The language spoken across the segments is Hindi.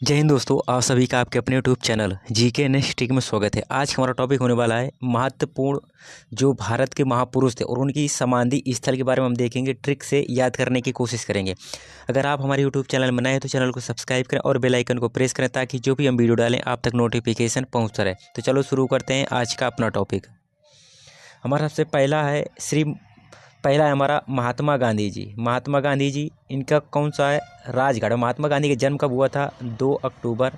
जय हिंद दोस्तों, आप सभी का आपके अपने YouTube channel GK next tick में स्वागत है। आज हमारा टॉपिक होने वाला है महत्वपूर्ण जो भारत के महापुरुष थे और उनकी समाधि स्थल के बारे में हम देखेंगे, ट्रिक से याद करने की कोशिश करेंगे। अगर आप हमारे यूट्यूब चैनल में नए हैं तो चैनल को सब्सक्राइब करें और बेल आइकन को प्रेस करें ताकि जो भी हम वीडियो डालें आप तक नोटिफिकेशन पहुँचता रहे। तो चलो शुरू करते हैं आज का अपना टॉपिक। हमारा सबसे पहला है हमारा महात्मा गांधी जी। महात्मा गांधी जी इनका कौन सा है? राजघाट। महात्मा गांधी का जन्म कब हुआ था? 2 अक्टूबर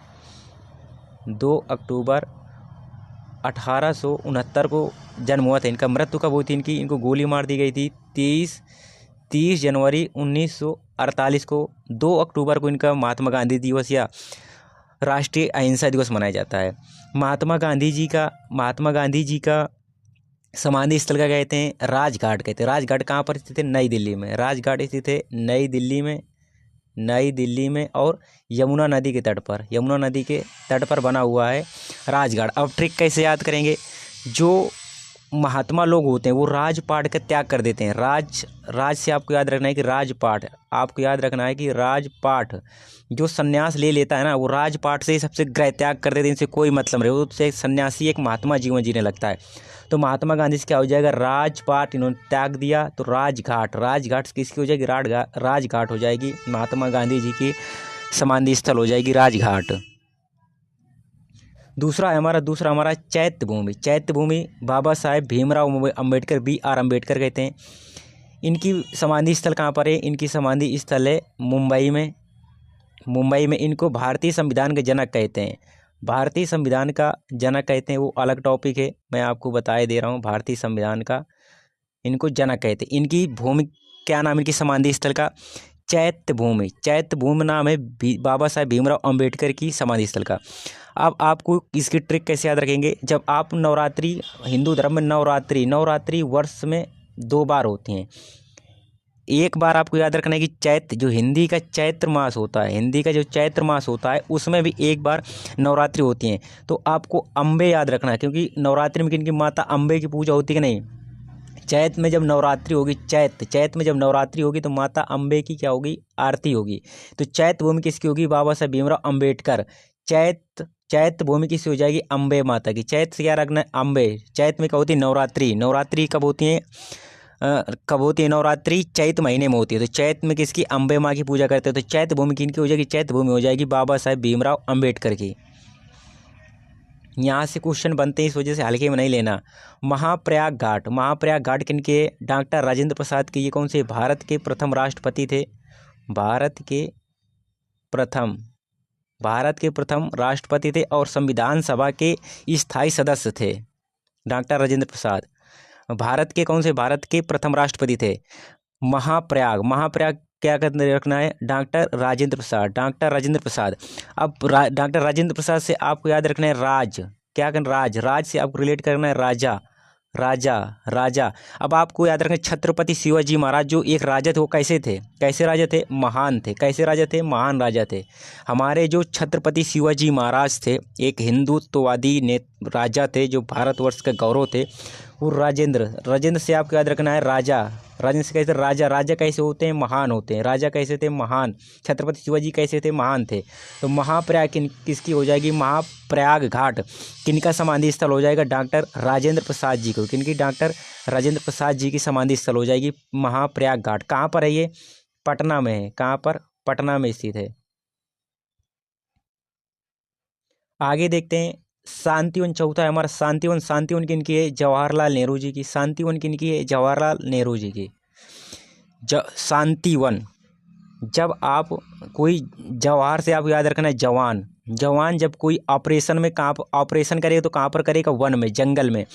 1869 को जन्म हुआ था। इनका मृत्यु कब हुई थी? इनको गोली मार दी गई थी 30 जनवरी 1948 को। 2 अक्टूबर को इनका महात्मा गांधी दिवस या राष्ट्रीय अहिंसा दिवस मनाया जाता है। महात्मा गांधी जी का समाधि स्थल का कहते हैं? राजघाट कहते हैं। राजघाट कहाँ पर स्थित है? नई दिल्ली में। राजघाट स्थित है नई दिल्ली में और यमुना नदी के तट पर बना हुआ है राजघाट। अब ट्रिक कैसे याद करेंगे? जो महात्मा लोग होते हैं वो राजपाट का त्याग कर देते हैं। राज से आपको याद रखना है कि राजपाट जो सन्यास ले लेता है ना, वो राजपाट से ही सबसे गृह त्याग कर देते हैं। इनसे कोई मतलब नहीं, वो से सन्यासी एक महात्मा जीवन जीने लगता है। तो महात्मा गांधी से क्या हो जाएगा? राजपाट इन्होंने त्याग दिया तो राजघाट किसकी हो जाएगी? राजघाट हो जाएगी। महात्मा गांधी जी की समाधि स्थल हो जाएगी राजघाट। दूसरा हमारा चैत्य भूमि बाबा साहेब भीमराव अम्बेडकर BR अम्बेडकर कहते हैं। इनकी समाधि स्थल कहाँ पर है? इनकी समाधि स्थल है मुंबई में। इनको भारतीय संविधान के जनक कहते हैं। भारतीय संविधान का जनक कहते हैं, वो अलग टॉपिक है, मैं आपको बताए दे रहा हूँ। भारतीय संविधान का इनको जनक कहते हैं। इनकी भूमि क्या नाम है? इनकी समाधि स्थल का चैत्य भूमि नाम है बाबा साहेब भीमराव अम्बेडकर की समाधि स्थल का। अब आपको इसकी ट्रिक कैसे याद रखेंगे? जब आप हिंदू धर्म में नवरात्रि वर्ष में 2 बार होती हैं। एक बार आपको याद रखना है कि जो हिंदी का चैत्र मास होता है उसमें भी एक बार नवरात्रि होती हैं। तो आपको अम्बे याद रखना है, क्योंकि नवरात्रि में किनकी माता अम्बे की पूजा होती है कि नहीं? चैत में जब नवरात्रि होगी तो माता अम्बे की क्या होगी? आरती होगी। तो चैत भूमि किसकी होगी? बाबा साहेब भीमराव अम्बेडकर। चैत भूमि किसकी हो जाएगी? अम्बे माता की। चैत से क्या रखना है? अम्बे। चैत में क्या होती है? नवरात्रि कब होती है? नवरात्रि चैत महीने में होती है। तो चैत में किसकी? अम्बे माँ की पूजा करते हैं। तो चैत भूमि किनकी हो जाएगी? चैत भूमि हो जाएगी बाबा साहेब भीमराव अम्बेडकर की। यहाँ से क्वेश्चन बनते हैं, इस वजह से हल्के में नहीं लेना। महाप्रयाग घाट किनके? डॉक्टर राजेंद्र प्रसाद के। ये कौन से? भारत के प्रथम राष्ट्रपति थे। भारत के प्रथम राष्ट्रपति थे और संविधान सभा के स्थायी सदस्य थे डॉक्टर राजेंद्र प्रसाद। भारत के प्रथम राष्ट्रपति थे। महाप्रयाग क्या रखना है? डॉक्टर राजेंद्र प्रसाद। अब डॉक्टर राजेंद्र प्रसाद से आपको याद रखना है राज से आपको रिलेट करना है राजा। अब आपको याद रखना है छत्रपति शिवाजी महाराज जो एक राजा थे, वो कैसे राजा थे? महान थे। कैसे राजा थे? महान राजा थे। हमारे जो छत्रपति शिवाजी महाराज थे एक हिंदुत्ववादी राजा थे जो भारतवर्ष का गौरव थे। वो राजेंद्र से आपको याद रखना है राजेंद्र से कैसे? राजा कैसे होते हैं? महान होते हैं। राजा कैसे थे? महान। छत्रपति शिवाजी कैसे थे? महान थे। तो महाप्रयाग किसकी हो जाएगी? महाप्रयाग घाट किनका समाधि स्थल हो जाएगा? डॉक्टर राजेंद्र प्रसाद जी को। किनकी? डॉक्टर राजेंद्र प्रसाद जी की समाधि स्थल हो जाएगी महाप्रयाग घाट। कहाँ पर है ये? पटना में है। कहाँ पर? पटना में स्थित है। आगे देखते हैं शांतिवन। चौथा है हमारा शांतिवन किनकी है? जवाहरलाल नेहरू जी की। शांतिवन किनकी है? जवाहरलाल नेहरू जी की। शांतिवन। जब आप कोई जवाहर से आपको याद रखना है जवान जब कोई ऑपरेशन में ऑपरेशन करेगा तो कहाँ पर करेगा? वन में, जंगल में।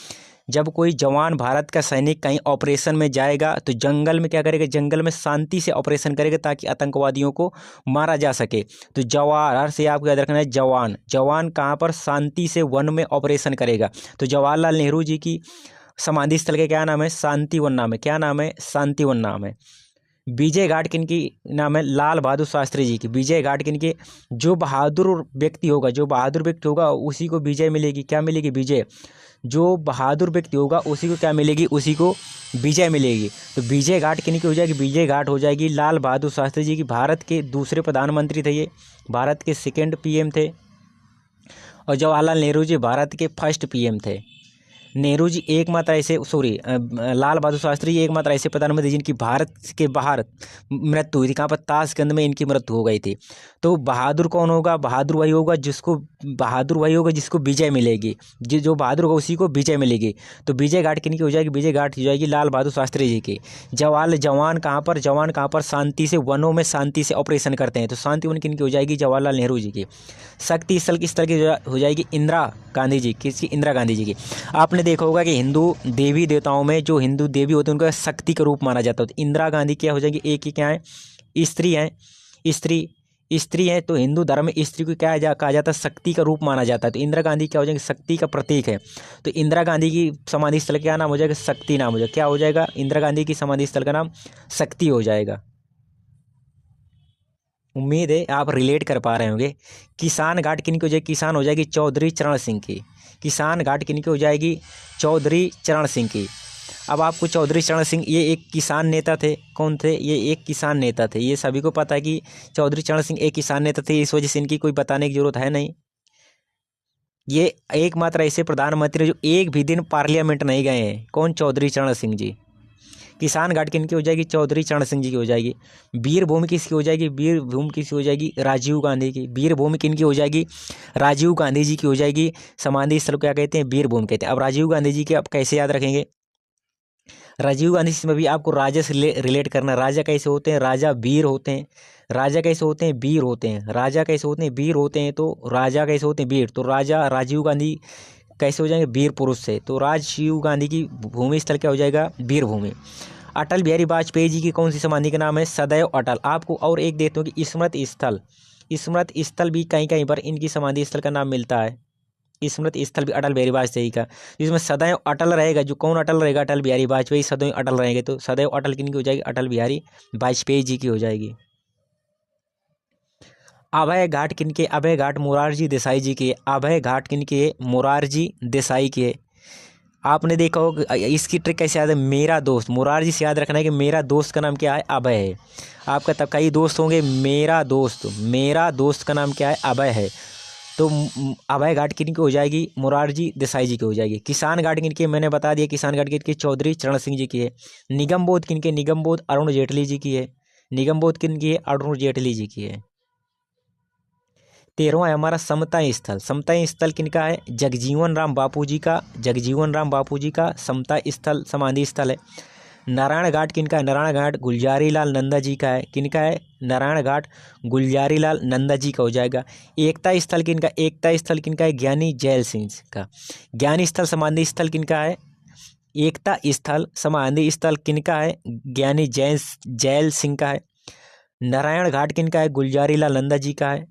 जब कोई जवान भारत का सैनिक कहीं ऑपरेशन में जाएगा तो जंगल में क्या करेगा? जंगल में शांति से ऑपरेशन करेगा ताकि आतंकवादियों को मारा जा सके। तो जवाहर से आपको याद रखना है जवान कहाँ पर? शांति से वन में ऑपरेशन करेगा। तो जवाहरलाल नेहरू जी की समाधि स्थल का क्या नाम है? शांतिवन नाम है। क्या नाम है? शांतिवन नाम है। विजय घाट किनकी नाम है? लाल बहादुर शास्त्री जी की। विजय घाट किनके? जो बहादुर व्यक्ति होगा उसी को विजय मिलेगी। क्या मिलेगी? विजय। जो बहादुर व्यक्ति होगा उसी को क्या मिलेगी, उसी को विजय मिलेगी। तो विजय घाट किनकी हो जाएगी, विजय घाट हो जाएगी लाल बहादुर शास्त्री जी की। भारत के दूसरे प्रधानमंत्री थे ये, भारत के सेकंड पीएम थे। और जवाहरलाल नेहरू जी भारत के फर्स्ट पीएम थे। नेहरू जी एकमात्र ऐसे लाल बहादुर शास्त्री जी एकमात्र ऐसे प्रधानमंत्री जिनकी भारत के बाहर मृत्यु हुई थी। कहाँ पर, ताशकंद में इनकी मृत्यु हो गई थी। तो बहादुर कौन होगा, बहादुर वही होगा जिसको विजय मिलेगी, जो बहादुर होगा उसी को विजय मिलेगी। तो विजय घाट किनकी हो जाएगी, विजय घाट हो जाएगी लाल बहादुर शास्त्री जी की। जवान कहाँ पर शांति से, वनों में शांति से ऑपरेशन करते हैं। तो शांति वन किनकी हो जाएगी, जवाहरलाल नेहरू जी की। शक्ति स्थल किस तरह की हो जाएगी, इंदिरा गांधी जी, किसकी, इंदिरा गांधी जी की। आपने देखा होगा कि हिंदू देवी देवताओं में जो हिंदू देवी होते हैं उनका शक्ति का रूप माना जाता है। तो इंदिरा गांधी क्या हो जाएगी, एक ही क्या है, स्त्री हैं, स्त्री है। तो हिंदू धर्म में स्त्री को क्या कहा जाता है, शक्ति का रूप माना जाता है। तो इंदिरा गांधी क्या हो जाएगी, शक्ति का प्रतीक है। तो इंदिरा गांधी की समाधि स्थल क्या नाम हो जाएगा, शक्ति नाम हो जाएगा। क्या हो जाएगा, इंदिरा गांधी की समाधि स्थल का नाम शक्ति हो जाएगा। उम्मीद है आप रिलेट कर पा रहे होंगे। किसान घाट किनकी हो जाएगी, किसान हो जाएगी चौधरी चरण सिंह की। किसान घाट किनकी हो जाएगी, चौधरी चरण सिंह की। अब आपको चौधरी चरण सिंह ये एक किसान नेता थे। कौन थे, ये एक किसान नेता थे। ये सभी को पता है कि चौधरी चरण सिंह एक किसान नेता थे, इस वजह से इनकी कोई बताने की जरूरत है नहीं। ये एकमात्र ऐसे प्रधानमंत्री जो एक भी दिन पार्लियामेंट नहीं गए हैं। कौन, चौधरी चरण सिंह जी। किसान घाट किनकी हो जाएगी, चौधरी चरण सिंह जी की हो जाएगी। वीरभूमि किसकी हो जाएगी, वीरभूमि किसकी हो जाएगी, राजीव गांधी की। वीरभूमि किनकी हो जाएगी, राजीव गांधी जी की हो जाएगी। समाधि स्थल क्या कहते हैं, वीरभूमि कहते हैं। अब राजीव गांधी जी के आप कैसे याद रखेंगे, राजीव गांधी में भी आपको राजा से रिलेट करना। राजा कैसे होते हैं, राजा वीर होते हैं। राजा कैसे होते हैं, वीर होते हैं। राजा कैसे होते हैं, वीर होते हैं। तो राजा कैसे होते हैं, वीर। तो राजा राजीव गांधी कैसे हो जाएंगे, वीर पुरुष से। तो राजीव गांधी की भूमि स्थल क्या हो जाएगा, वीर भूमि। अटल बिहारी वाजपेयी जी की कौन सी समाधि का नाम है, सदैव अटल। आपको और एक देते हो कि स्मृति स्थल, स्मृति स्थल भी कहीं कहीं पर इनकी समाधि स्थल का नाम मिलता है। स्मृति स्थल भी अटल बिहारी वाजपेयी का, जिसमें सदैव अटल रहेगा। जो कौन अटल रहेगा, अटल बिहारी वाजपेयी सदैव अटल रहेंगे। तो सदैव अटल किनकी हो जाएगी, अटल बिहारी वाजपेयी जी की हो जाएगी। अभय घाट किनके, अभय घाट मोरारजी देसाई जी के। अभय घाट किनके, मोरारजी देसाई के। आपने देखा होगा, इसकी ट्रिक कैसे याद है, मेरा दोस्त। मोरारजी से याद रखना है कि मेरा दोस्त का नाम क्या है, अभय है। आपका तब कई दोस्त होंगे, मेरा दोस्त का नाम क्या है, अभय है। तो अभय घाट किनकी हो जाएगी, मोरारजी देसाई जी की हो जाएगी। किसान घाट किनकी, मैंने बता दिया, किसान घाट किनकी, चौधरी चरण सिंह जी की है। निगम बोध किनके, निगम बोध अरुण जेटली जी की है। निगम बोध किनकी है, अरुण जेटली जी की है। 13वां है हमारा समता स्थल। समता स्थल किनका है, जगजीवन राम बापू जी का। जगजीवन राम बापू जी का समता स्थल समाधि स्थल है। नारायण घाट किनका है, नारायण घाट गुलजारी लाल नंदा जी का है। किनका है, नारायण घाट गुलजारी लाल नंदा जी का हो जाएगा। एकता स्थल किनका, एकता स्थल किनका है, ज्ञानी जैल सिंह का। ज्ञानी स्थल समाधि स्थल किनका है, एकता स्थल समाधि स्थल किनका है, ज्ञानी जैल सिंह का है। नारायण घाट किनका है, गुलजारी लाल नंदा जी का है।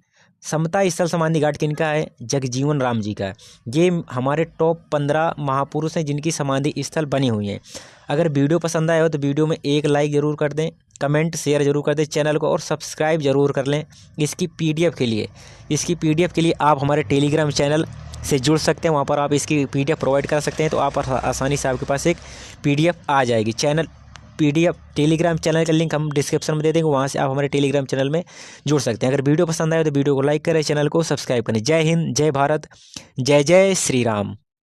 समता स्थल समाधि घाट किनका है, जगजीवन राम जी का है। ये हमारे टॉप 15 महापुरुष हैं जिनकी समाधि स्थल बनी हुई है। अगर वीडियो पसंद आया हो तो वीडियो में एक लाइक ज़रूर कर दें, कमेंट शेयर जरूर कर दें चैनल को, और सब्सक्राइब जरूर कर लें। इसकी पीडीएफ के लिए आप हमारे टेलीग्राम चैनल से जुड़ सकते हैं। वहाँ पर आप इसकी पीडीएफ प्रोवाइड कर सकते हैं। तो आप आसानी से आपके पास एक पीडीएफ आ जाएगी। पीडीएफ टेलीग्राम चैनल का लिंक हम डिस्क्रिप्शन में दे देंगे, वहाँ से आप हमारे टेलीग्राम चैनल में जुड़ सकते हैं। अगर वीडियो पसंद आए तो वीडियो को लाइक करें, चैनल को सब्सक्राइब करें। जय हिंद, जय भारत, जय जय श्री राम।